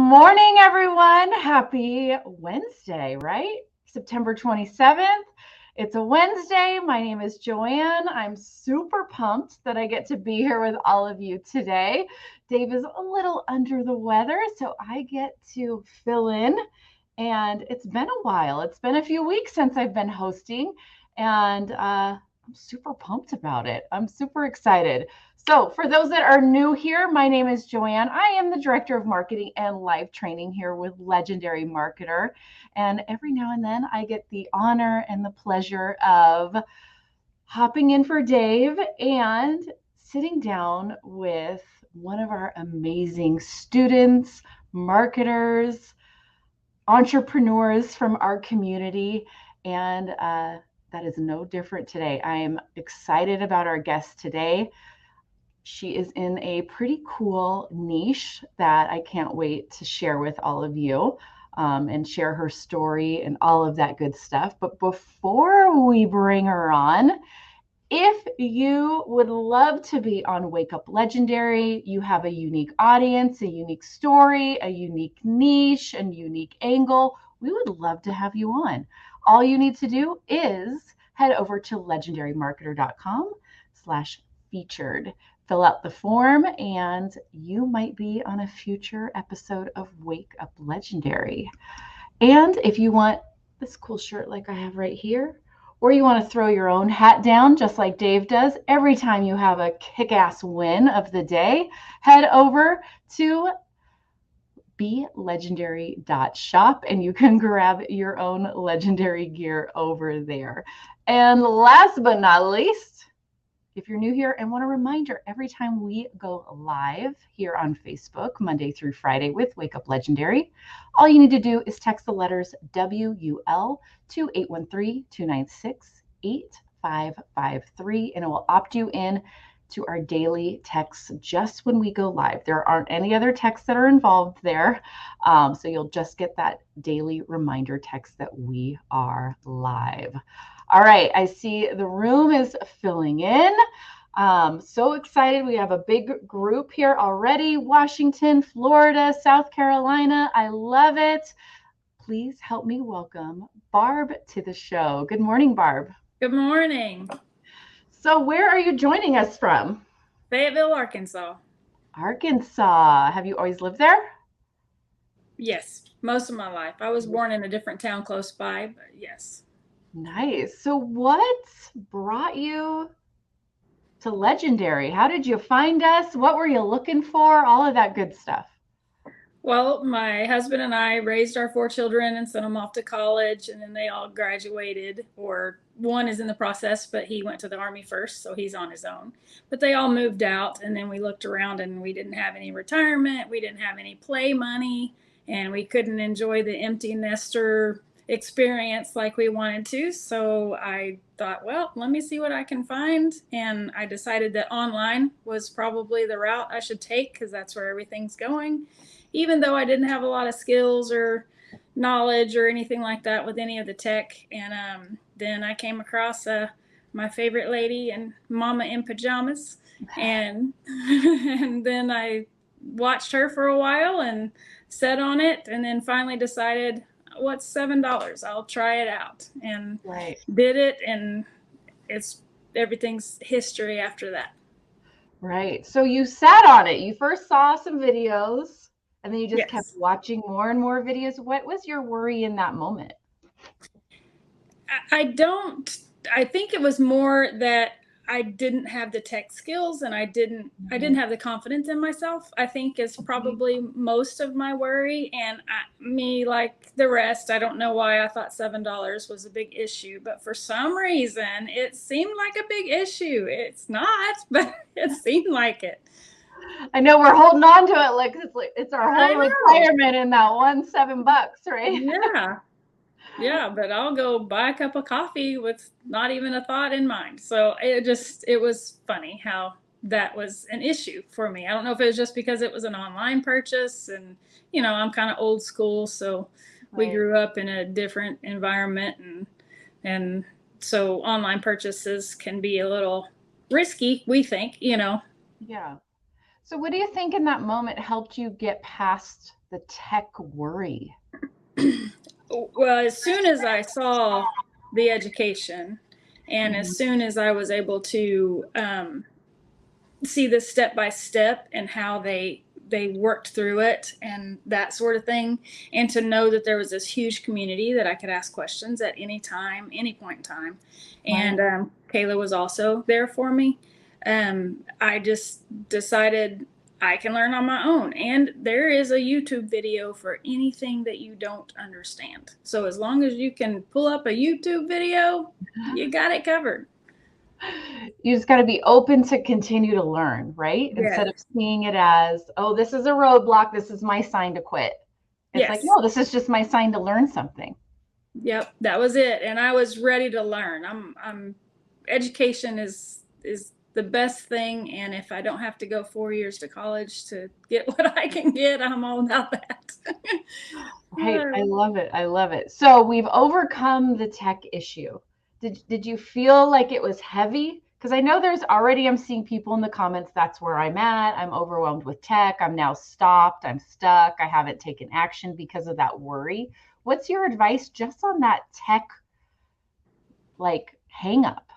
morning, everyone. Happy Wednesday, right? September 27th. It's a Wednesday. My name is Joanne. I'm super pumped that I get to be here with all of you today. Dave is a little under the weather, so I get to fill in. And it's been a while. It's been a few weeks since I've been hosting, and I'm super pumped about it. I'm super excited. So for those that are new here, my name is Joanne. I am the Director of Marketing and Live Training here with Legendary Marketer. And every now and then I get the honor and the pleasure of hopping in for Dave and sitting down with one of our amazing students, marketers, entrepreneurs from our community. And that is no different today. I am excited about our guest today. She is in a pretty cool niche that I can't wait to share with all of you and share her story and all of that good stuff. But before we bring her on, if you would love to be on Wake Up Legendary, you have a unique audience, a unique story, a unique niche, and unique angle, we would love to have you on. All you need to do is head over to legendarymmarketer.com/featured. Fill out the form and you might be on a future episode of Wake Up Legendary. And if you want this cool shirt like I have right here, or you want to throw your own hat down just like Dave does every time you have a kick-ass win of the day, head over to belegendary.shop and you can grab your own legendary gear over there. And last but not least, if you're new here and want a reminder, every time we go live here on Facebook, Monday through Friday with Wake Up Legendary, all you need to do is text the letters WUL to 813-296-8553, and it will opt you in to our daily texts just when we go live. There aren't any other texts that are involved there, so you'll just get that daily reminder text that we are live. All right, I see the room is filling in. So excited. We have a big group here already. Washington, Florida, South Carolina. I love it. Please help me welcome Barb to the show. Good morning, Barb. Good morning. So where are you joining us from? Fayetteville, Arkansas. Arkansas. Have you always lived there? Yes, most of my life. I was born in a different town close by, but yes. Nice. So what brought you to Legendary? How did you find us? What were you looking for? All of that good stuff. Well, my husband and I raised our 4 children and sent them off to college, and then they all graduated, or one is in the process, but he went to the Army first, so he's on his own. But they all moved out, and then we looked around and we didn't have any retirement, we didn't have any play money, and we couldn't enjoy the empty nester experience like we wanted to. So I thought, well, let me see what I can find. And I decided that online was probably the route I should take because that's where everything's going. Even though I didn't have a lot of skills or knowledge or anything like that with any of the tech. And then I came across my favorite lady and Mama in Pajamas. And, and then I watched her for a while and sat on it, and then finally decided, what's $7? I'll try it out, and did it, and everything's history after that. Right. So you sat on it. You first saw some videos, and then you just kept watching more and more videos. What was your worry in that moment? I think it was more that I didn't have the tech skills, and I didn't have the confidence in myself, I think, is probably most of my worry. And me, like the rest, I don't know why I thought $7 was a big issue, but for some reason it seemed like a big issue. It's not, but it seemed like it. I know we're holding on to it like it's our whole retirement in that $7, right? Yeah, but I'll go buy a cup of coffee with not even a thought in mind. So it was funny how that was an issue for me. I don't know if it was just because it was an online purchase, and I'm kind of old school, so we grew up in a different environment, and so online purchases can be a little risky, we think. Yeah. So what do you think in that moment helped you get past the tech worry? Well, as soon as I saw the education, and Mhm. as soon as I was able to see the step by step and how they worked through it and that sort of thing, and to know that there was this huge community that I could ask questions at any time, any point in time, Right. and Kayla was also there for me. I just decided I can learn on my own, and there is a YouTube video for anything that you don't understand. So as long as you can pull up a YouTube video, you got it covered. You just got to be open to continue to learn, right? Yes. Instead of seeing it as, oh, this is a roadblock. This is my sign to quit. It's like, Yes. no, this is just my sign to learn something. Yep, that was it. And I was ready to learn. I'm education is the best thing, and if I don't have to go 4 years to college to get what I can get, I'm all about that. Right. I love it. I love it. So we've overcome the tech issue. Did you feel like it was heavy? Because I know there's already, I'm seeing people in the comments, that's where I'm at. I'm overwhelmed with tech. I'm now stopped. I'm stuck. I haven't taken action because of that worry. What's your advice just on that tech like hang up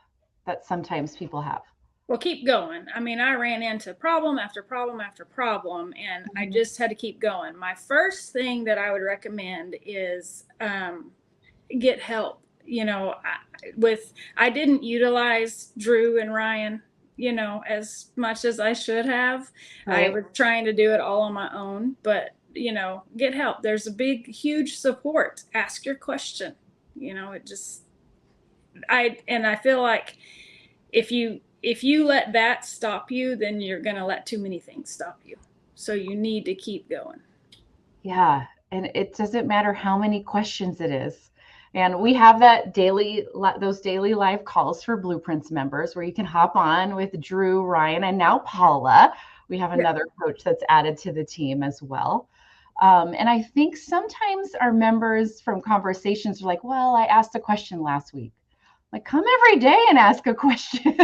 that sometimes people have? Well, keep going. I mean, I ran into problem after problem after problem, and I Mhm. just had to keep going. My first thing that I would recommend is get help. I didn't utilize Drew and Ryan, as much as I should have. I Right. was trying to do it all on my own, but get help. There's a big, huge support. Ask your question. It just I feel like if you let that stop you, then you're gonna let too many things stop you. So you need to keep going. Yeah. And it doesn't matter how many questions it is. And we have that those daily live calls for Blueprints members where you can hop on with Drew, Ryan, and now Paula. We have Yeah. another coach that's added to the team as well. And I think sometimes our members from conversations are like, well, I asked a question last week. Like, come every day and ask a question.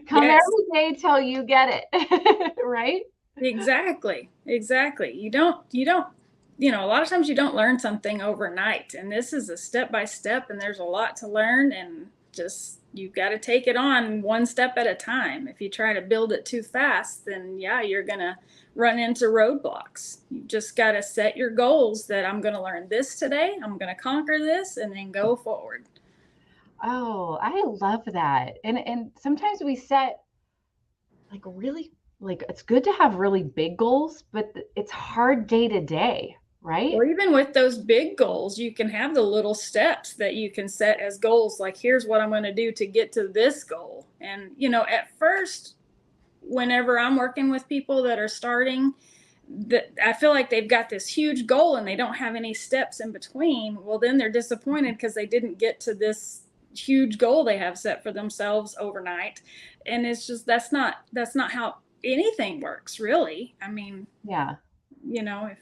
Come Yes. every day till you get it. Right? Exactly. Exactly. A lot of times you don't learn something overnight, and this is a step by step, and there's a lot to learn, and just you've got to take it on one step at a time. If you try to build it too fast, then yeah, you're going to run into roadblocks. You just got to set your goals that I'm going to learn this today, I'm going to conquer this, and then go forward. Oh, I love that. And sometimes we set like really like it's good to have really big goals, but it's hard day to day, right? Well, even with those big goals, you can have the little steps that you can set as goals. Like, here's what I'm going to do to get to this goal. And, at first, whenever I'm working with people that are starting, that I feel like they've got this huge goal and they don't have any steps in between. Well, then they're disappointed because they didn't get to this huge goal they have set for themselves overnight. And it's just that's not how anything works, really. I mean, Yeah. if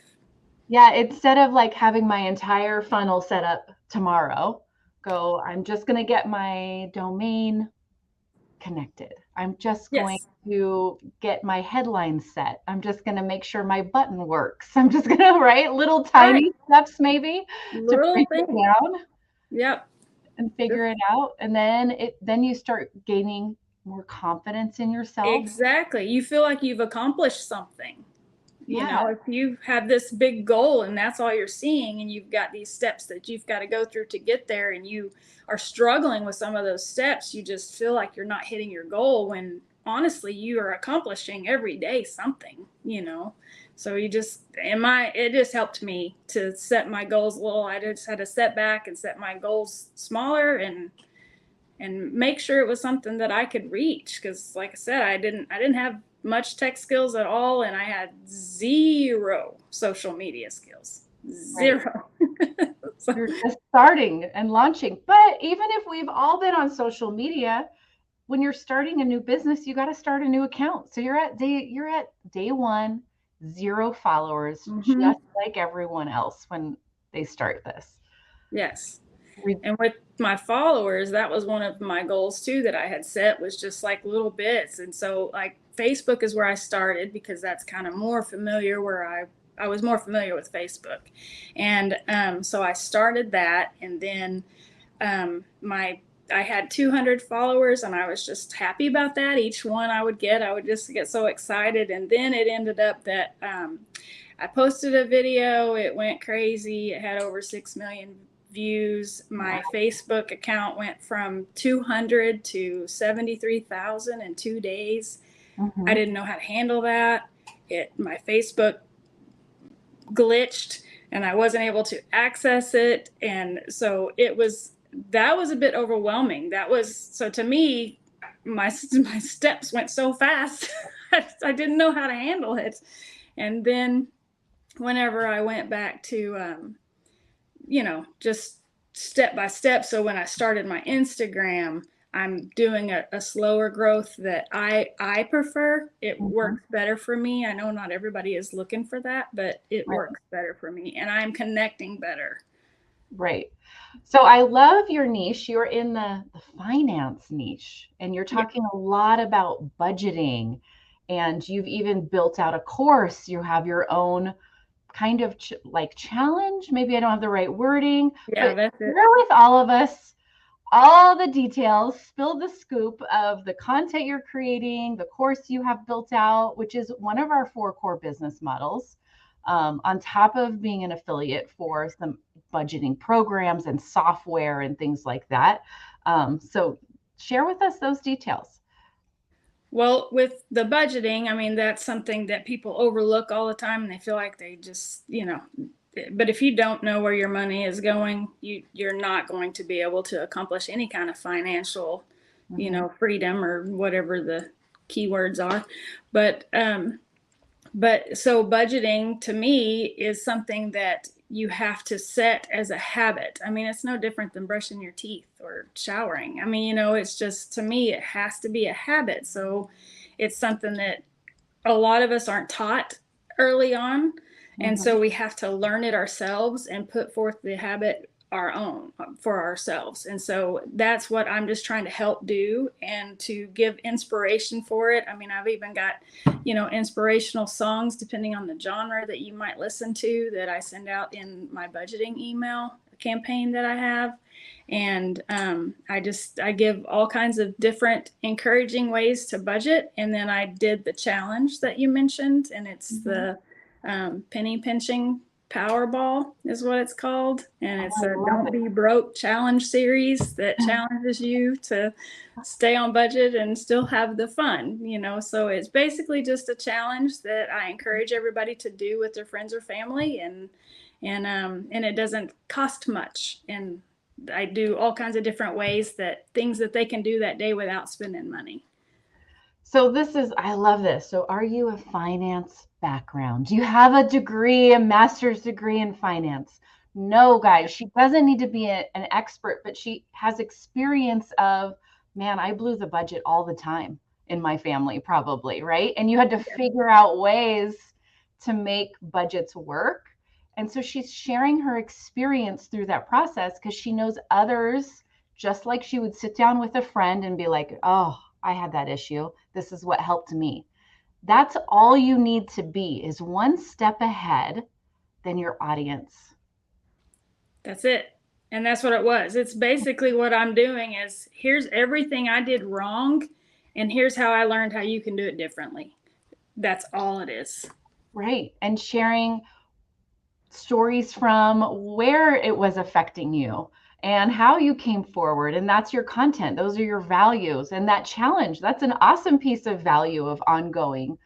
Yeah, instead of like having my entire funnel set up tomorrow, go, I'm just going to get my domain connected. I'm just going yes. to get my headline set. I'm just going to make sure my button works. I'm just going to write little Right. tiny steps maybe to Little break it thing. down Yep. and Just figure it out. And then you start gaining more confidence in yourself. exactly. You feel like you've accomplished something. Yeah. If you have this big goal and that's all you're seeing, and you've got these steps that you've got to go through to get there, and you are struggling with some of those steps, you just feel like you're not hitting your goal when honestly you are accomplishing every day something. So it just helped me to set my goals a little. I just had to set back and set my goals smaller, and make sure it was something that I could reach. Because, like I said, I didn't have much tech skills at all, and I had zero social media skills. Right. Zero. So, You're just starting and launching. But even if we've all been on social media, when you're starting a new business, you got to start a new account. So you're at day one, 0 followers, mhm. just like everyone else when they start this. Yes. And with my followers, that was one of my goals too that I had set, was just like little bits. And so like Facebook is where I started, because that's kind of more familiar, where I was more familiar with Facebook. And so I started that, and then I had 200 followers, and I was just happy about that. Each one I would just get so excited. And then it ended up that I posted a video, it went crazy, it had over 6 million views. My Facebook account went from 200 to 73,000 in 2 days. I didn't know how to handle that. My Facebook glitched and I wasn't able to access it. And so that was a bit overwhelming. So to me, my steps went so fast. I didn't know how to handle it. And then whenever I went back to, just step by step. So when I started my Instagram, I'm doing a slower growth that I prefer. It works better for me. I know not everybody is looking for that, but it works better for me, and I'm connecting better. Right. So I love your niche. You're in the finance niche, and you're talking a lot about budgeting, and you've even built out a course. You have your own kind of like challenge. Maybe I don't have the right wording. Yeah, that's it. Share with all of us all the details, spill the scoop of the content you're creating, the course you have built out, which is one of our 4 core business models, on top of being an affiliate for some budgeting programs and software and things like that. So share with us those details. Well, with the budgeting, I mean, that's something that people overlook all the time, and they feel like they just, but if you don't know where your money is going, you're not going to be able to accomplish any kind of financial, freedom, or whatever the keywords are. But so budgeting to me is something that you have to set as a habit. I mean, it's no different than brushing your teeth or showering. I mean, it's just, to me, it has to be a habit. So it's something that a lot of us aren't taught early on. And so we have to learn it ourselves and put forth the habit our own for ourselves. And so that's what I'm just trying to help do, and to give inspiration for it. I mean, I've even got, inspirational songs, depending on the genre that you might listen to, that I send out in my budgeting email campaign that I have. And I give all kinds of different encouraging ways to budget. And then I did the challenge that you mentioned, and it's the penny pinching Powerball is what it's called. And it's a Don't Be Broke challenge series that challenges you to stay on budget and still have the fun, so it's basically just a challenge that I encourage everybody to do with their friends or family, and it doesn't cost much. And I do all kinds of different things that they can do that day without spending money. So I love this. So are you a finance background? Do you have a degree, a master's degree in finance? No, guys, she doesn't need to be an expert, but she has experience of, man, I blew the budget all the time in my family, probably, right? And you had to figure out ways to make budgets work. And so she's sharing her experience through that process, because she knows others, just like she would sit down with a friend and be like, oh, I had that issue. This is what helped me. That's all you need to be, is one step ahead than your audience. That's it. And that's what it was. It's basically what I'm doing is, here's everything I did wrong, and here's how I learned how you can do it differently. That's all it is. Right. And sharing stories from where it was affecting you and how you came forward. And that's your content. Those are your values. And that challenge, that's an awesome piece of value of ongoing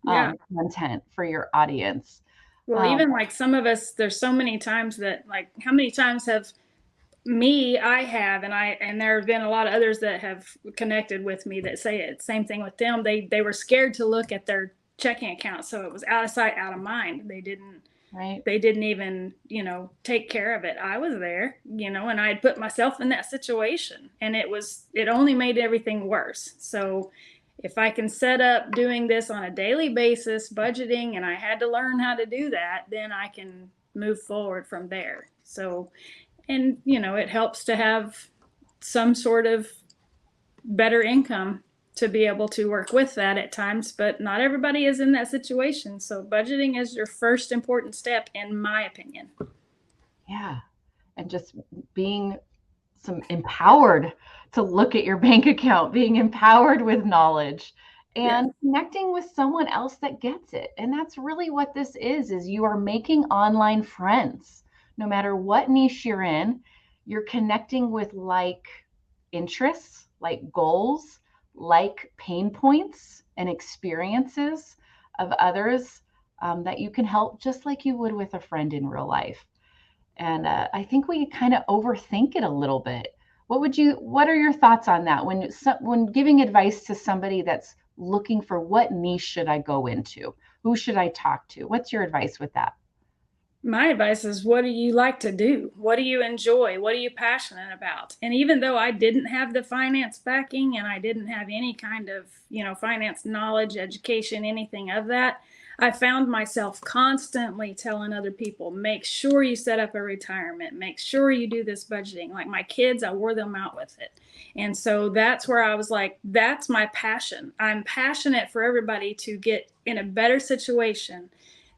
content for your audience. Well, even like some of us, there's so many times that, like, how many times have and there have been a lot of others that have connected with me that say it, same thing with them. They were scared to look at their checking account. So it was out of sight, out of mind. They didn't even, take care of it. I was there, and I had put myself in that situation, and it only made everything worse. So if I can set up doing this on a daily basis, budgeting, and I had to learn how to do that, then I can move forward from there. So, And, it helps to have some sort of better income to be able to work with that at times, but not everybody is in that situation. So budgeting is your first important step, in my opinion. Yeah. And just being empowered to look at your bank account, being empowered with knowledge and connecting with someone else that gets it. And that's really what this is you are making online friends. No matter what niche you're in, you're connecting with like interests, like goals, like pain points and experiences of others that you can help just like you would with a friend in real life. And I think we kind of overthink it a little bit. What are your thoughts on that when giving advice to somebody that's looking for what niche should I go into? Who should I talk to? What's your advice with that? My advice is, what do you like to do? What do you enjoy? What are you passionate about? And even though I didn't have the finance backing and I didn't have any kind of, finance knowledge, education, anything of that, I found myself constantly telling other people, make sure you set up a retirement, make sure you do this budgeting. Like my kids, I wore them out with it. And so that's where I was like, that's my passion. I'm passionate for everybody to get in a better situation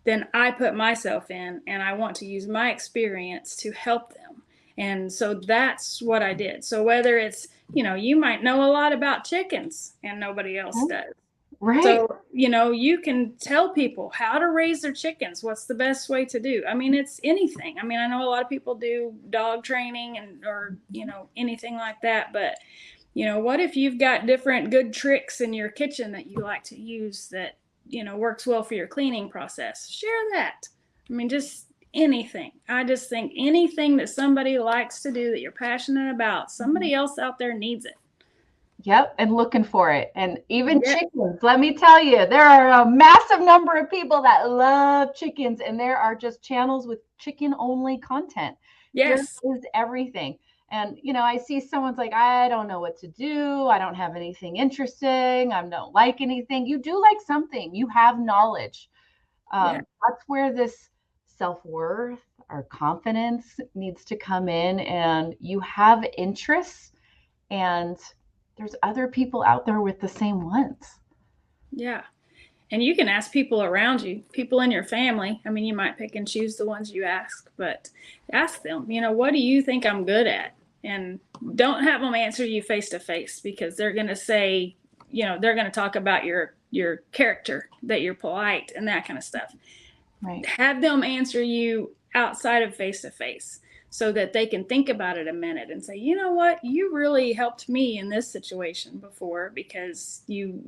than I put myself in, and I want to use my experience to help them. And so that's what I did. So whether it's, you might know a lot about chickens and nobody else does. Right. So, you can tell people how to raise their chickens. What's the best way to do? I mean, it's anything. I mean, I know a lot of people do dog training or anything like that. But, what if you've got different good tricks in your kitchen that you like to use that, works well for your cleaning process? Share that. I mean, just anything. I just think anything that somebody likes to do that you're passionate about, somebody else out there needs it. Yep, and looking for it. And even chickens, let me tell you, there are a massive number of people that love chickens, and there are just channels with chicken-only content. Yes. There is everything. And, I see someone's like, I don't know what to do. I don't have anything interesting. I don't like anything. You do like something. You have knowledge. That's where this self-worth or confidence needs to come in, and you have interests, and there's other people out there with the same ones. Yeah. And you can ask people around you, people in your family. I mean, you might pick and choose the ones you ask, but ask them, what do you think I'm good at? And don't have them answer you face to face, because they're going to say, they're going to talk about your character, that you're polite and that kind of stuff. Right. Have them answer you outside of face to face, so that they can think about it a minute and say, you know what, you really helped me in this situation before, because you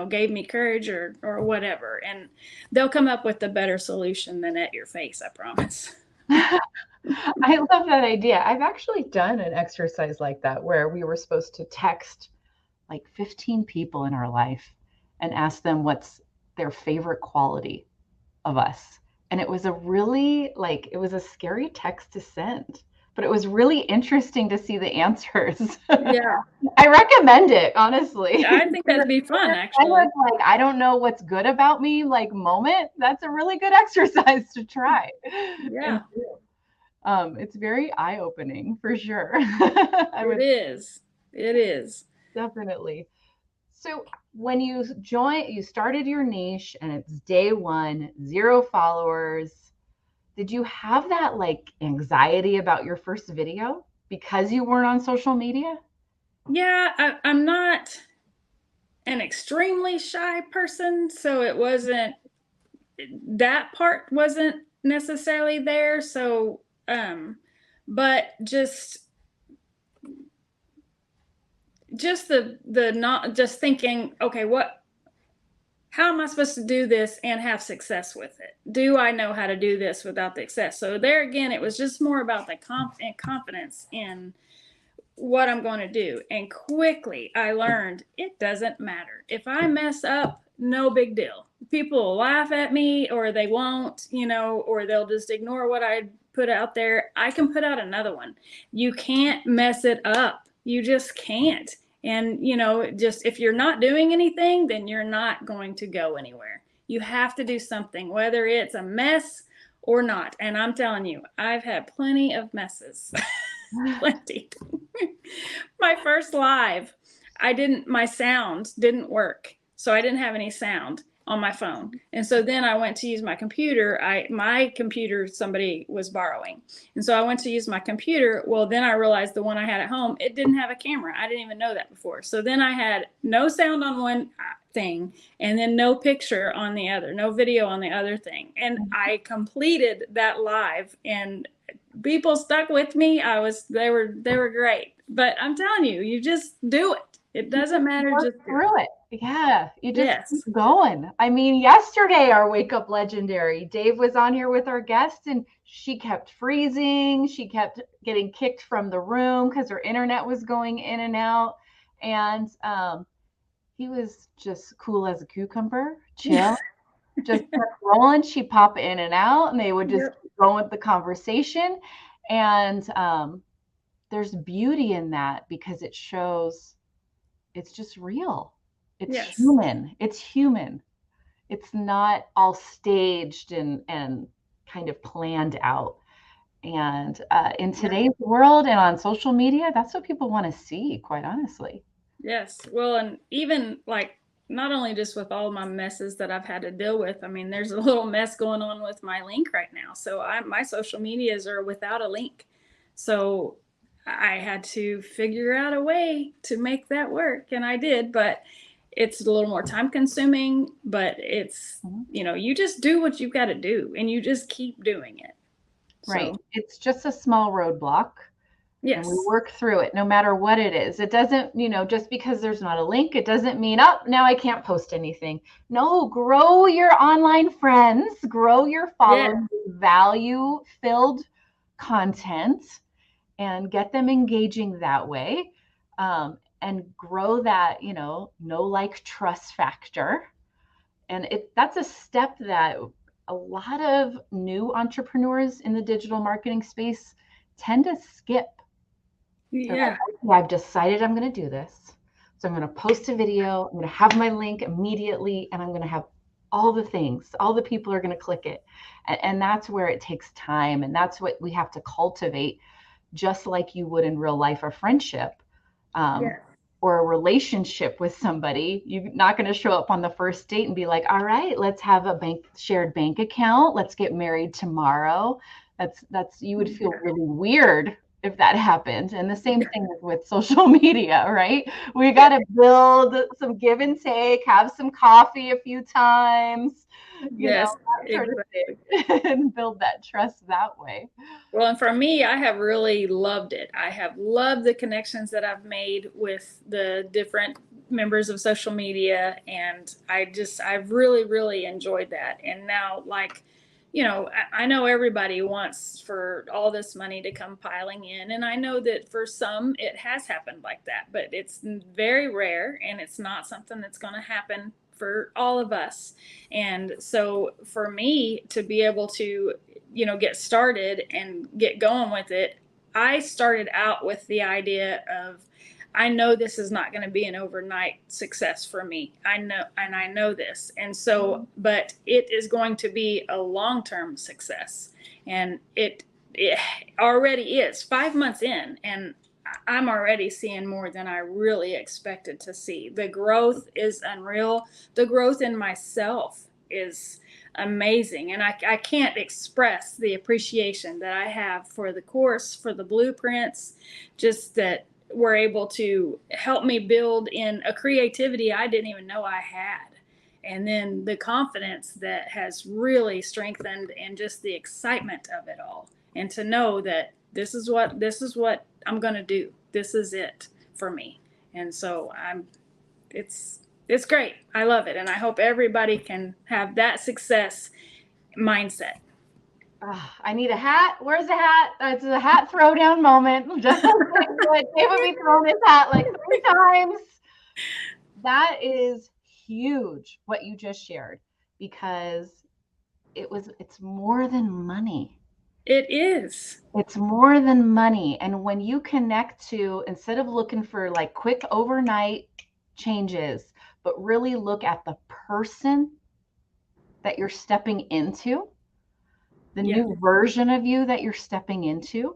gave me courage or whatever. And they'll come up with a better solution than at your face, I promise. I love that idea. I've actually done an exercise like that where we were supposed to text like 15 people in our life and ask them what's their favorite quality of us. And it was it was a scary text to send, but it was really interesting to see the answers. Yeah. I recommend it, honestly. I think that'd be fun, actually. I don't know what's good about me, moment. That's a really good exercise to try. Yeah. It's very eye-opening for sure. It is. It is. Definitely. So when you started your niche and it's day one, 0 followers, did you have that anxiety about your first video because you weren't on social media? Yeah, I'm not an extremely shy person, so that part wasn't necessarily there. So, but just the not just thinking, okay, how am I supposed to do this and have success with it? Do I know how to do this without the success? So there again, it was just more about the confidence in what I'm going to do. And quickly I learned it doesn't matter. If I mess up, no big deal. People will laugh at me, or they won't, or they'll just ignore what I put out there. I can put out another one. You can't mess it up. You just can't. And, just if you're not doing anything, then you're not going to go anywhere. You have to do something, whether it's a mess or not. And I'm telling you, I've had plenty of messes. Plenty. My first live, my sound didn't work. So I didn't have any sound on my phone. And so then I went to use my computer. My computer, somebody was borrowing. And so I went to use my computer. Well, then I realized the one I had at home, it didn't have a camera. I didn't even know that before. So then I had no sound on one thing and then no picture on the other, no video on the other thing. And I completed that live, and people stuck with me. They were great. But I'm telling you, you just do it. It doesn't matter. Just through it. Yeah, you just keep going. I mean, yesterday our Wake Up Legendary, Dave was on here with our guest, and she kept freezing. She kept getting kicked from the room because her internet was going in and out. And he was just cool as a cucumber, chill, just kept rolling. She'd pop in and out, and they would just keep going with the conversation. And there's beauty in that because it shows it's just real. It's human. It's human. It's not all staged and kind of planned out. And in today's world and on social media, that's what people want to see, quite honestly. Yes. Well, and even like not only just with all my messes that I've had to deal with, I mean, there's a little mess going on with my link right now. So my social medias are without a link. So I had to figure out a way to make that work, and I did, but it's a little more time consuming, but it's, you just do what you've got to do and you just keep doing it. Right. So, it's just a small roadblock. Yes. And we work through it no matter what it is. It doesn't, just because there's not a link, it doesn't mean, now I can't post anything. No, grow your online friends, grow your followers with value-filled content, and get them engaging that way, and grow that, know, like, trust factor. And that's a step that a lot of new entrepreneurs in the digital marketing space tend to skip. Yeah. I've decided I'm going to do this. So I'm going to post a video. I'm going to have my link immediately, and I'm going to have all the things. All the people are going to click it. And that's where it takes time. And that's what we have to cultivate, just like you would in real life, a friendship or a relationship with somebody. You're not going to show up on the first date and be like, all right, let's have a shared bank account. Let's get married tomorrow. You would feel really weird if that happened. And the same thing with social media, right? We got to build some give and take, have some coffee a few times, that sort of thing, and build that trust that way. Well, and for me, I have really loved it. I have loved the connections that I've made with the different members of social media. And I've really, really enjoyed that. And now, I know everybody wants for all this money to come piling in. And I know that for some, it has happened like that, but it's very rare, and it's not something that's going to happen for all of us. And so for me to be able to, get started and get going with it, I started out with the idea of, I know this is not going to be an overnight success for me. I know this. And so, but it is going to be a long-term success. And it already is 5 months in, and I'm already seeing more than I really expected to see. The growth is unreal. The growth in myself is amazing. And I can't express the appreciation that I have for the course, for the blueprints, just that were able to help me build in a creativity I didn't even know I had. And then the confidence that has really strengthened, and just the excitement of it all. And to know that this is what I'm going to do. This is it for me. And so it's great. I love it. And I hope everybody can have that success mindset. I need a hat. Where's the hat? It's a hat throwdown moment. Just like Dave would be throwing his hat like 3 times. That is huge what you just shared, because it's more than money. It is. It's more than money. And when you connect to, instead of looking for like quick overnight changes, but really look at the person that you're stepping into, the new version of you that you're stepping into,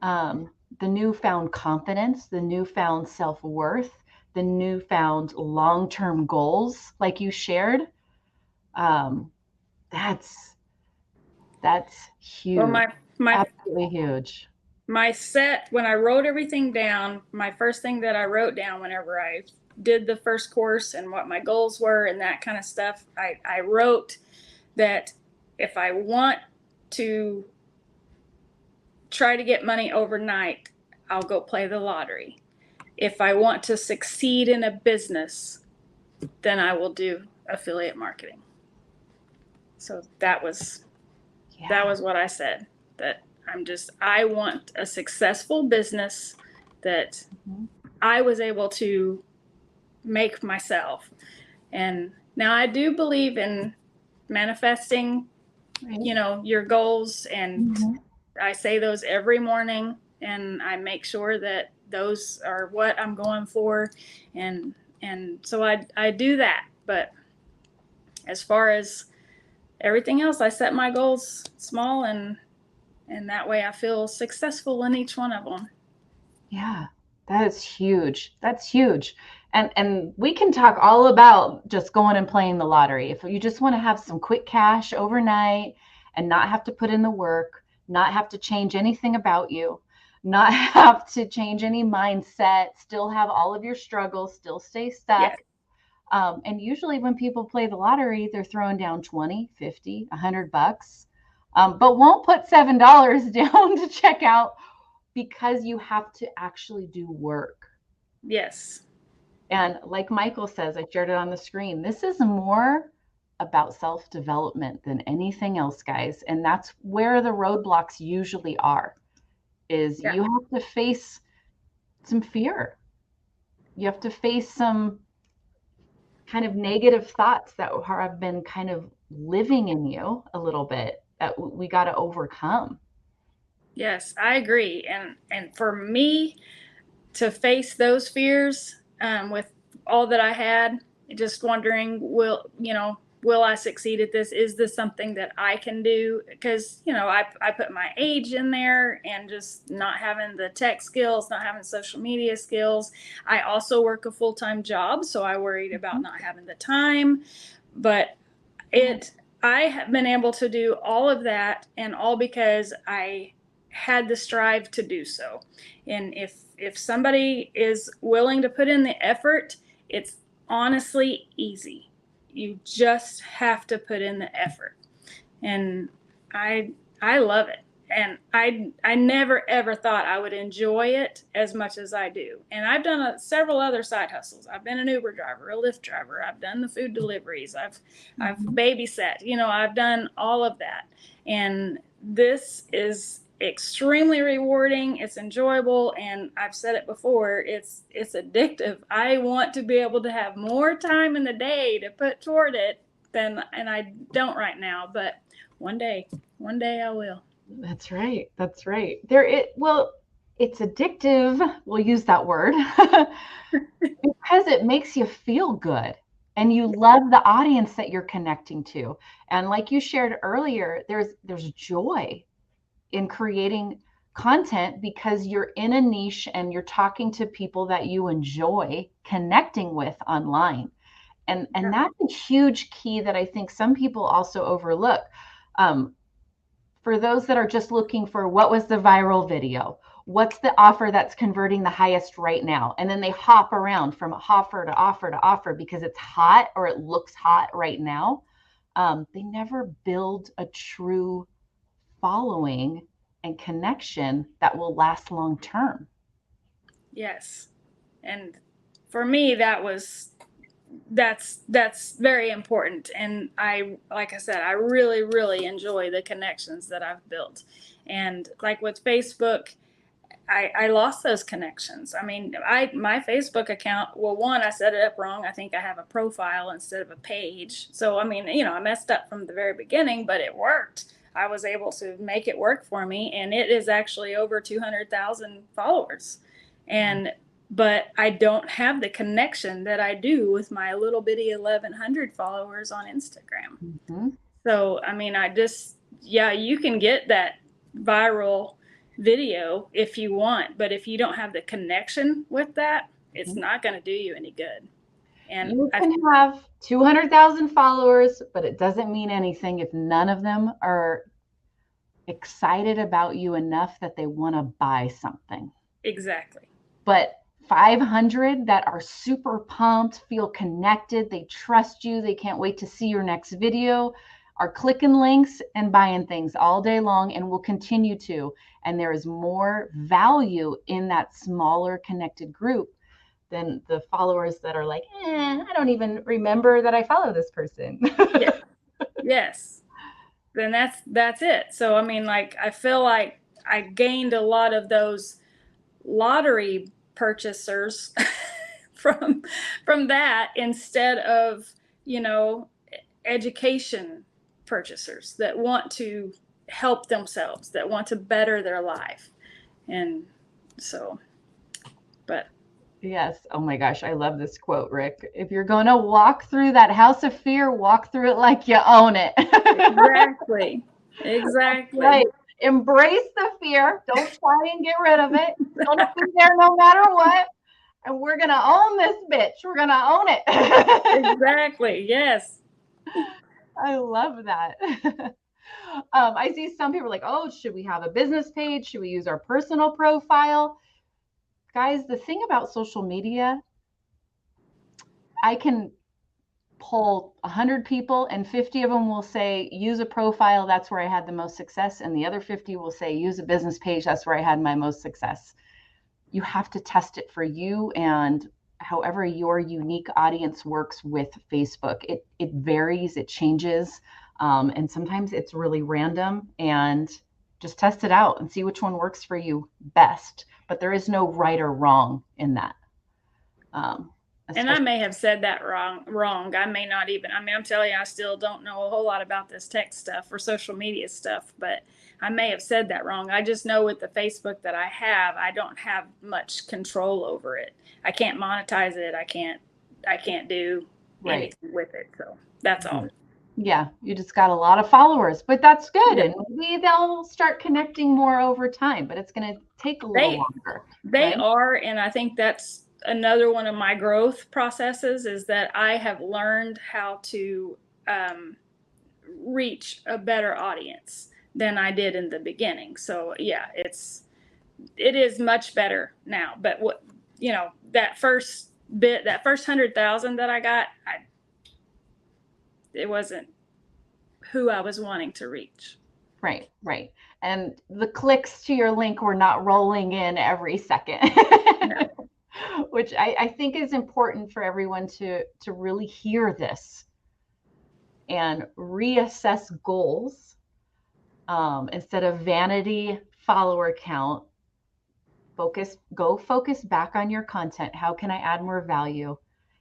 the newfound confidence, the newfound self-worth, the newfound long-term goals, like you shared. Um, that's Well, huge, my absolutely huge. my set, when I wrote everything down, my first thing that I wrote down whenever I did the first course and what my goals were and that kind of stuff, I wrote that if I want to try to get money overnight, I'll go play the lottery. If I want to succeed in a business, then I will do affiliate marketing. So that was what I said, that I want a successful business that I was able to make myself. And now I do believe in manifesting, your goals, and I say those every morning, and I make sure that those are what I'm going for. And so I do that. But as far as everything else, I set my goals small, and that way I feel successful in each one of them. Yeah, that is huge. That's huge. And we can talk all about just going and playing the lottery. If you just want to have some quick cash overnight and not have to put in the work, not have to change anything about you, not have to change any mindset, still have all of your struggles, still stay stuck. Yes. And usually when people play the lottery, they're throwing down 20, 50, $100, but won't put $7 down to check out, because you have to actually do work. Yes. And like Michael says, I shared it on the screen, this is more about self-development than anything else, guys. And that's where the roadblocks usually are, is you have to face some fear. You have to face some kind of negative thoughts that have been kind of living in you a little bit, that we got to overcome. Yes, I agree. And for me to face those fears, with all that I had, just wondering, will I succeed at this? Is this something that I can do? Because, I put my age in there, and just not having the tech skills, not having social media skills. I also work a full-time job, so I worried about not having the time. But I have been able to do all of that, and all because I had the strive to do so. And if somebody is willing to put in the effort, it's honestly easy. You just have to put in the effort. And I love it. And I never ever thought I would enjoy it as much as I do. And I've done several other side hustles. I've been an Uber driver, a Lyft driver. I've done the food deliveries. I've babysat. I've done all of that. And this is extremely rewarding. It's enjoyable, and I've said it before, it's addictive. I want to be able to have more time in the day to put toward it and I don't right now, but one day I will. That's right. That's right. It's addictive. We'll use that word because it makes you feel good, and you love the audience that you're connecting to. And like you shared earlier, there's joy in creating content because you're in a niche and you're talking to people that you enjoy connecting with online. And that's a huge key that I think some people also overlook. For those that are just looking for what was the viral video, what's the offer that's converting the highest right now, and then they hop around from offer to offer to offer because it's hot or it looks hot right now, they never build a true following and connection that will last long term. Yes. And for me, that's very important. And like I said, I really, really enjoy the connections that I've built. And like with Facebook, I lost those connections. I mean, my Facebook account, well, one, I set it up wrong. I think I have a profile instead of a page. So, I mean, I messed up from the very beginning, but it worked. I was able to make it work for me, and it is actually over 200,000 followers. But I don't have the connection that I do with my little bitty 1,100 followers on Instagram. Mm-hmm. So, I mean, you can get that viral video if you want, but if you don't have the connection with that, it's not going to do you any good. And you can have 200,000 followers, but it doesn't mean anything if none of them are excited about you enough that they want to buy something. Exactly. But 500 that are super pumped, feel connected, they trust you, they can't wait to see your next video, are clicking links and buying things all day long and will continue to. And there is more value in that smaller connected group than the followers that are like, I don't even remember that I follow this person. Yeah. Yes. Then that's it. So, I mean, like, I feel like I gained a lot of those lottery purchasers from that instead of, education purchasers that want to help themselves, that want to better their life. And so, but yes. Oh my gosh. I love this quote, Rick. If you're going to walk through that house of fear, walk through it like you own it. exactly. Exactly. Right. Embrace the fear. Don't try and get rid of it. It's going to be there no matter what. And we're going to own this bitch. We're going to own it. Exactly. Yes. I love that. I see some people like, oh, should we have a business page? Should we use our personal profile? Guys, the thing about social media, I can poll 100 people and 50 of them will say, use a profile. That's where I had the most success. And the other 50 will say, use a business page. That's where I had my most success. You have to test it for you and however your unique audience works with Facebook. It varies, it changes. And sometimes it's really random, and just test it out and see which one works for you best. But there is no right or wrong in that. And I may have said that wrong. I may not even, I'm telling you, I still don't know a whole lot about this tech stuff or social media stuff, but I may have said that wrong. I just know with the Facebook that I have, I don't have much control over it. I can't monetize it. I can't do anything with it. So that's all. Yeah, you just got a lot of followers, but that's good. Yeah. And maybe they'll start connecting more over time, but it's going to take a little longer. They are, and I think that's another one of my growth processes is that I have learned how to reach a better audience than I did in the beginning. So yeah, it is much better now. But what, that first 100,000 that I got, it wasn't who I was wanting to reach. Right. And the clicks to your link were not rolling in every second. No. Which I think is important for everyone to really hear this and reassess goals instead of vanity follower count. Go focus back on your content. How can I add more value?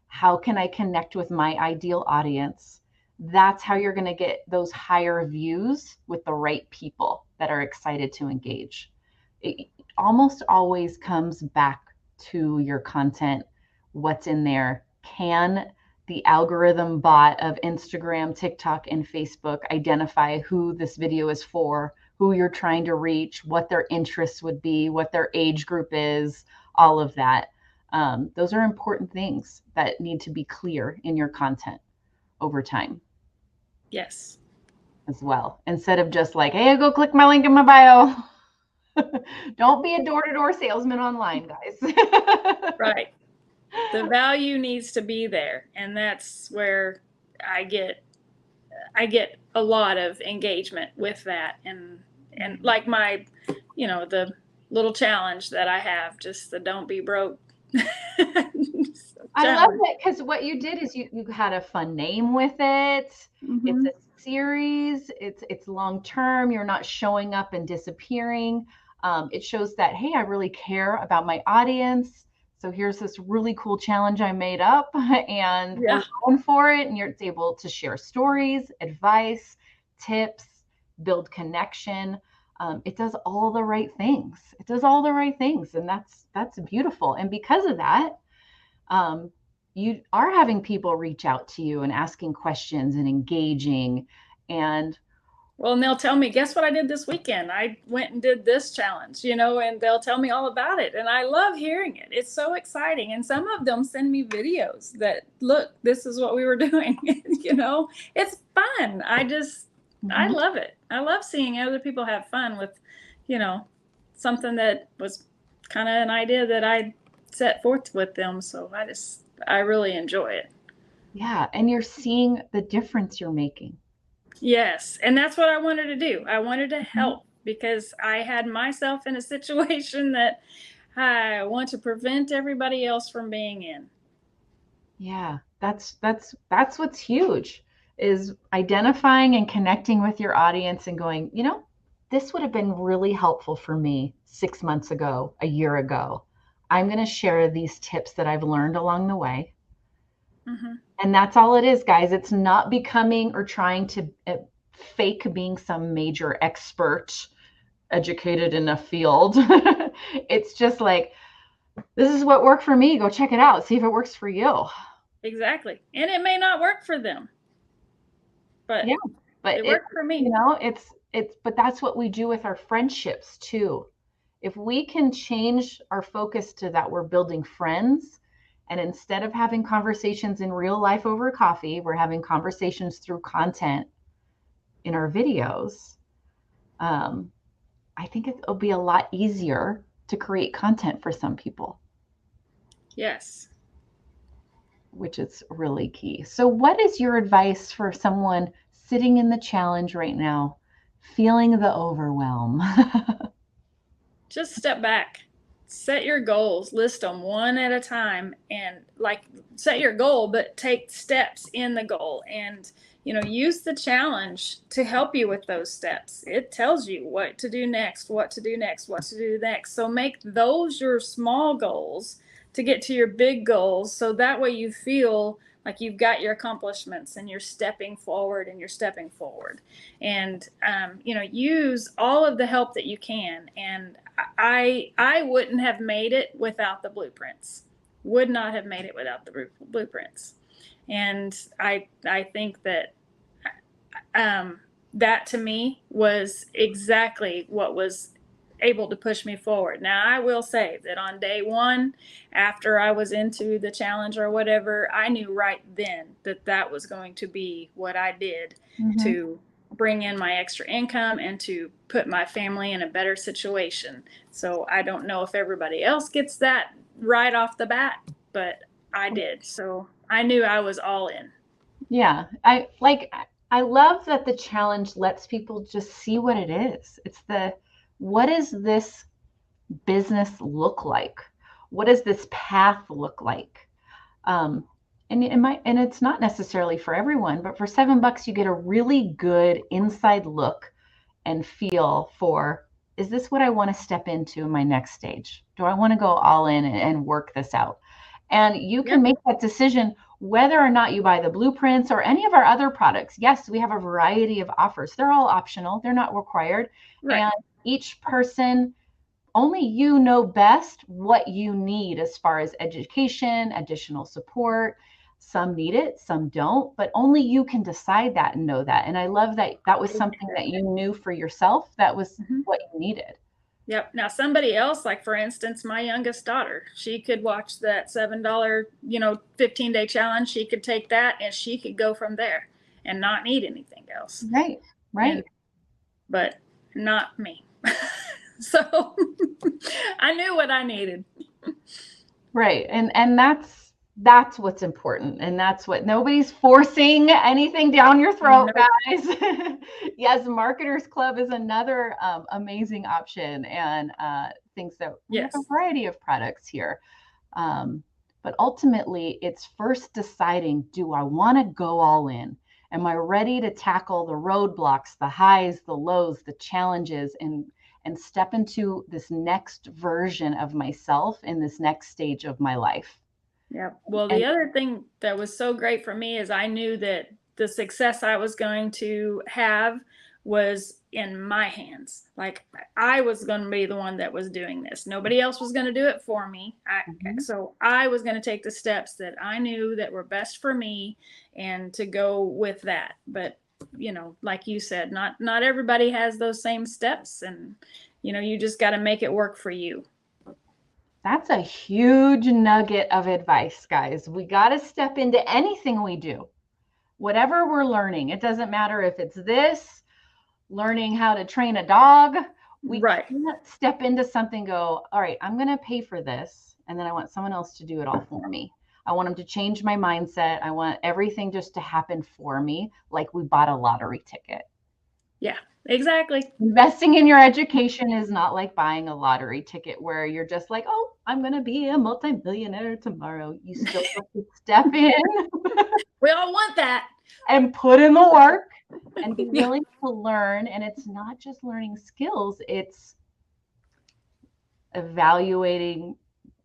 How can I connect with my ideal audience? That's how you're going to get those higher views with the right people that are excited to engage. It almost always comes back to your content, what's in there. Can the algorithm bot of Instagram, TikTok, and Facebook identify who this video is for, who you're trying to reach, what their interests would be, what their age group is, all of that. Those are important things that need to be clear in your content over time. Yes. As well. Instead of just like, hey, go click my link in my bio. Don't be a door-to-door salesman online, guys. Right. The value needs to be there. And that's where I get a lot of engagement with that. And like my, the little challenge that I have, just the don't be broke. I love it because what you did is you had a fun name with it. Mm-hmm. It's a series. It's long term. You're not showing up and disappearing. It shows that, hey, I really care about my audience. So here's this really cool challenge I made up, and we're going for it. And you're able to share stories, advice, tips, build connection. It does all the right things. And that's beautiful. And because of that, you are having people reach out to you and asking questions and engaging. And Well, and they'll tell me, guess what I did this weekend? I went and did this challenge, and they'll tell me all about it. And I love hearing it. It's so exciting. And some of them send me videos that, look, this is what we were doing. It's fun. I love it. I love seeing other people have fun with, something that was kind of an idea that I set forth with them. So I really enjoy it. Yeah. And you're seeing the difference you're making. Yes. And that's what I wanted to do. I wanted to help because I had myself in a situation that I want to prevent everybody else from being in. Yeah. That's what's huge, is identifying and connecting with your audience and going, this would have been really helpful for me 6 months ago, a year ago. I'm going to share these tips that I've learned along the way. Mm-hmm. And that's all it is, guys. It's not becoming or trying to fake being some major expert, educated in a field. It's just like, this is what worked for me. Go check it out. See if it works for you. Exactly. And it may not work for them. But yeah, but it worked for me. But that's what we do with our friendships too. If we can change our focus to that we're building friends, and instead of having conversations in real life over coffee, we're having conversations through content in our videos. I think it'll be a lot easier to create content for some people. Yes. Which is really key. So what is your advice for someone sitting in the challenge right now, feeling the overwhelm? Just step back. Set your goals, list them one at a time, and set your goal, but take steps in the goal, and use the challenge to help you with those steps. It tells you what to do next, what to do next, what to do next. So make those your small goals to get to your big goals, so that way you feel like you've got your accomplishments and you're stepping forward and use all of the help that you can. And I wouldn't have made it without the blueprints. Would not have made it without the blueprints. And I think that that to me was exactly what was able to push me forward. Now, I will say that on day one, after I was into the challenge or whatever, I knew right then that was going to be what I did to bring in my extra income and to put my family in a better situation. So I don't know if everybody else gets that right off the bat, but I did. So I knew I was all in. Yeah. I love that the challenge lets people just see what it is. It's what does this business look like? What does this path look like? And it's not necessarily for everyone, but for $7, you get a really good inside look and feel for, is this what I want to step into in my next stage? Do I want to go all in and work this out? And you can make that decision whether or not you buy the blueprints or any of our other products. Yes, we have a variety of offers. They're all optional. They're not required. Right. And each person, only you know best what you need as far as education, additional support. Some need it, some don't, but only you can decide that and know that. And I love that was something that you knew for yourself. That was what you needed. Yep. Now, somebody else, like for instance, my youngest daughter, she could watch that $7, 15-day challenge. She could take that and she could go from there and not need anything else. Right. But not me. So I knew what I needed. Right. And that's what's important. And that's what, nobody's forcing anything down your throat, guys. Yes, Marketers Club is another amazing option, and things that we have a variety of products here. But ultimately, it's first deciding, do I want to go all in? Am I ready to tackle the roadblocks, the highs, the lows, the challenges, and step into this next version of myself in this next stage of my life? Yeah. Well, the other thing that was so great for me is I knew that the success I was going to have was in my hands. Like, I was going to be the one that was doing this. Nobody else was going to do it for me. So I was going to take the steps that I knew that were best for me and to go with that. But like you said, not everybody has those same steps, and you just got to make it work for you. That's a huge nugget of advice, guys. We got to step into anything we do, whatever we're learning. It doesn't matter if it's this, learning how to train a dog. We can't step into something, go, all right, I'm going to pay for this, and then I want someone else to do it all for me. I want them to change my mindset. I want everything just to happen for me, like we bought a lottery ticket. Yeah, exactly. Investing in your education is not like buying a lottery ticket where you're just like, oh, I'm going to be a multimillionaire tomorrow. You still have to step in. We all want that. And put in the work and be willing to learn. And it's not just learning skills, it's evaluating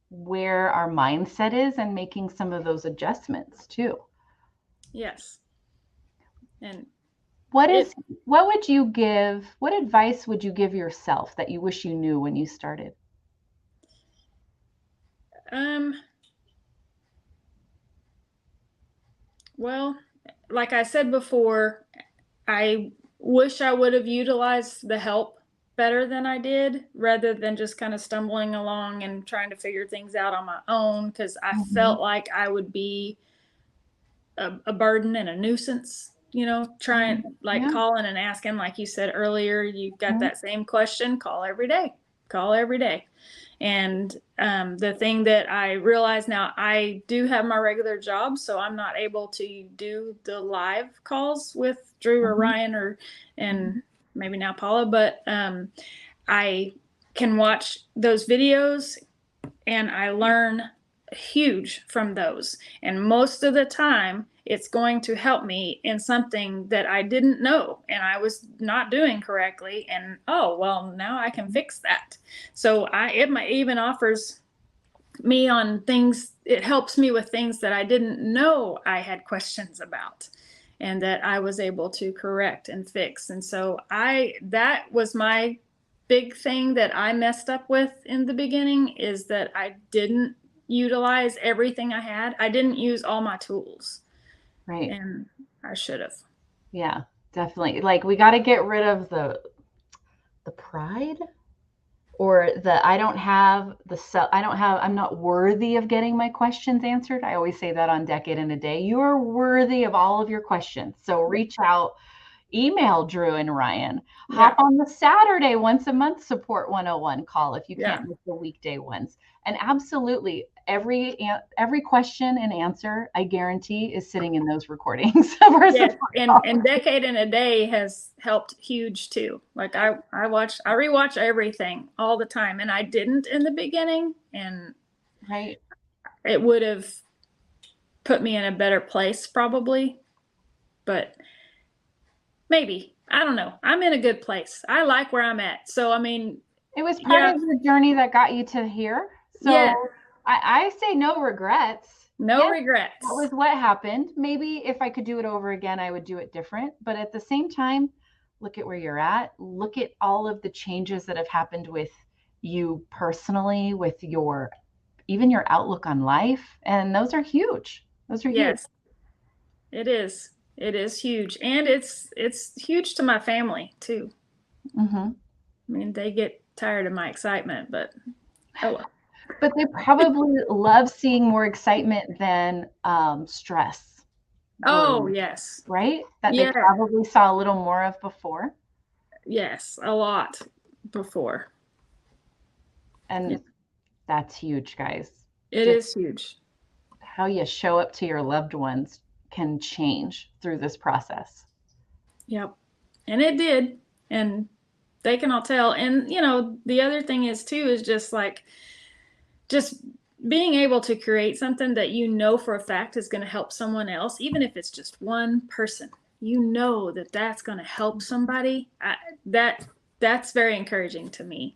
where our mindset is and making some of those adjustments too. Yes. And what advice would you give yourself that you wish you knew when you started? Well, like I said before, I wish I would have utilized the help better than I did, rather than just kind of stumbling along and trying to figure things out on my own, because I felt like I would be a burden and a nuisance, calling and asking, like you said earlier, you got that same question, call every day. And the thing that I realize now, I do have my regular job, so I'm not able to do the live calls with Drew or Ryan and maybe now Paula, but I can watch those videos and I learn huge from those. And most of the time, it's going to help me in something that I didn't know and I was not doing correctly. And now I can fix that. So it might even offers me on things. It helps me with things that I didn't know I had questions about and that I was able to correct and fix. And so that was my big thing that I messed up with in the beginning, is that I didn't utilize everything I had. I didn't use all my tools. Right. And I should have. Yeah, definitely. Like, we got to get rid of the pride, or I'm not worthy of getting my questions answered. I always say that on Decade in a Day. You are worthy of all of your questions. So reach out, email Drew and Ryan, hop on the Saturday once a month support 101 call if you can't miss the weekday ones. And absolutely, every question and answer, I guarantee, is sitting in those recordings. And Decade in a Day has helped huge too. Like I rewatch everything all the time, and I didn't in the beginning, and it would have put me in a better place probably, but maybe, I don't know. I'm in a good place. I like where I'm at. So, I mean, it was part of the journey that got you to here. So I say no regrets. No regrets. That was what happened. Maybe if I could do it over again, I would do it different. But at the same time, look at where you're at. Look at all of the changes that have happened with you personally, with even your outlook on life. And those are huge. Yes, it is. It is huge. And it's huge to my family too. I mean, they get tired of my excitement, but But they probably love seeing more excitement than stress. Oh, yes. Right? That they probably saw a little more of before. Yes, a lot before. And that's huge, guys. It is huge. How you show up to your loved ones can change through this process. Yep. And it did. And they can all tell. And, the other thing is too, is just being able to create something that for a fact is going to help someone else, even if it's just one person, that's going to help somebody. That's very encouraging to me.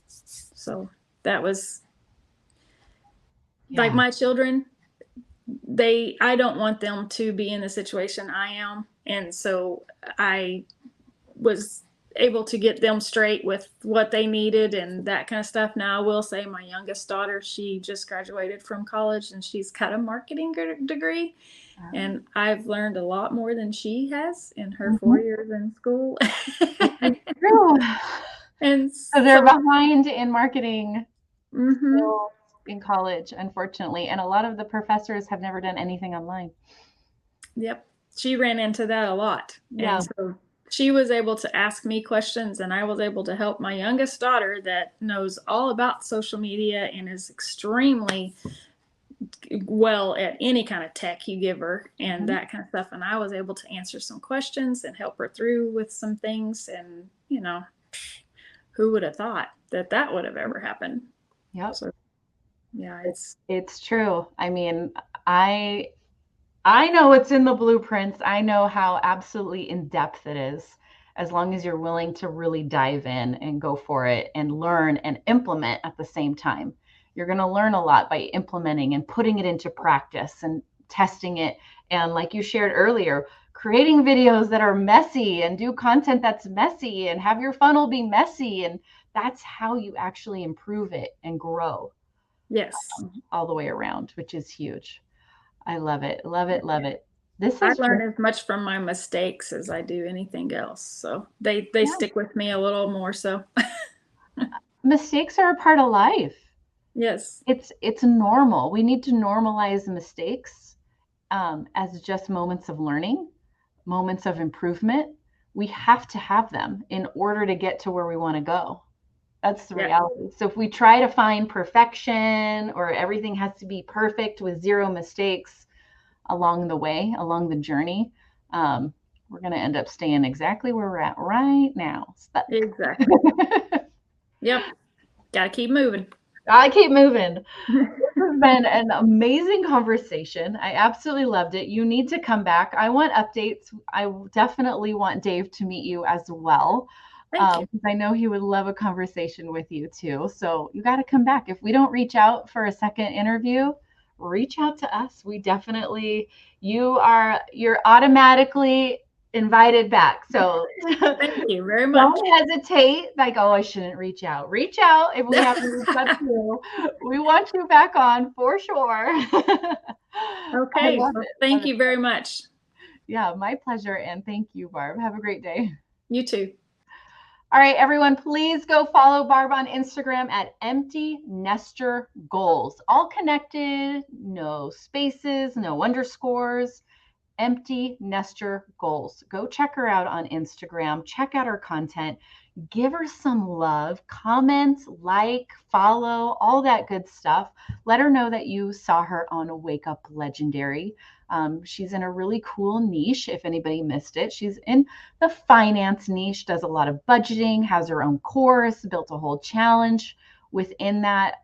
So that was like my children. I don't want them to be in the situation I am. And so I was able to get them straight with what they needed and that kind of stuff. Now, I will say my youngest daughter, she just graduated from college and she's got a marketing degree. And I've learned a lot more than she has in her 4 years in school. True. And So they're behind in marketing mhm. in college, unfortunately. And a lot of the professors have never done anything online. Yep. She ran into that a lot. Yeah. And so she was able to ask me questions, and I was able to help my youngest daughter that knows all about social media and is extremely well at any kind of tech you give her and that kind of stuff. And I was able to answer some questions and help her through with some things. And, you know, who would have thought that that would have ever happened? Yep. So, yeah, it's true. I mean, I know it's in the blueprints. I know how absolutely in depth it is. As long as you're willing to really dive in and go for it and learn and implement at the same time. You're going to learn a lot by implementing and putting it into practice and testing it. And like you shared earlier, creating videos that are messy and do content that's messy and have your funnel be messy. And that's how you actually improve it and grow. Yes. All the way around, which is huge. I love it. Love it. Love it. I learn as much from my mistakes as I do anything else. So they stick with me a little more so. Mistakes are a part of life. Yes. It's normal. We need to normalize mistakes as just moments of learning, moments of improvement. We have to have them in order to get to where we want to go. That's the reality. So if we try to find perfection or everything has to be perfect with zero mistakes along the way, along the journey, we're going to end up staying exactly where we're at right now. Stuck. Exactly. Yep. Got to keep moving. I keep moving. This has been an amazing conversation. I absolutely loved it. You need to come back. I want updates. I definitely want Dave to meet you as well. Thank you. I know he would love a conversation with you too. So you got to come back. If we don't reach out for a second interview, reach out to us. We definitely, you're automatically invited back. So thank you very much. Don't hesitate. Like, oh, I shouldn't reach out. Reach out if we have to reach out to you. We want you back on for sure. Okay. Well, thank you very much. Yeah, my pleasure. And thank you, Barb. Have a great day. You too. All right, everyone, please go follow Barb on Instagram at Empty Nester Goals. All connected, no spaces, no underscores. Empty Nester Goals. Go check her out on Instagram. Check out her content. Give her some love. Comment, like, follow, all that good stuff. Let her know that you saw her on Wake Up Legendary. She's in a really cool niche, if anybody missed it. She's in the finance niche, does a lot of budgeting, has her own course, built a whole challenge within that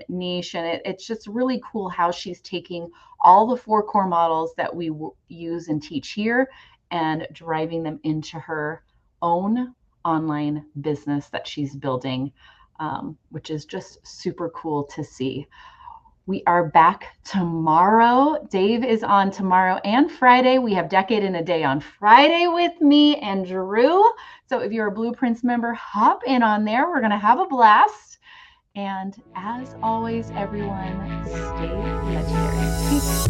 niche. And it's just really cool how she's taking all the 4 core models that we use and teach here and driving them into her own online business that she's building, which is just super cool to see. We are back tomorrow. Dave is on tomorrow and Friday. We have Decade in a Day on Friday with me and Drew. So if you're a Blueprints member, hop in on there. We're going to have a blast. And as always, everyone, stay legendary. Peace.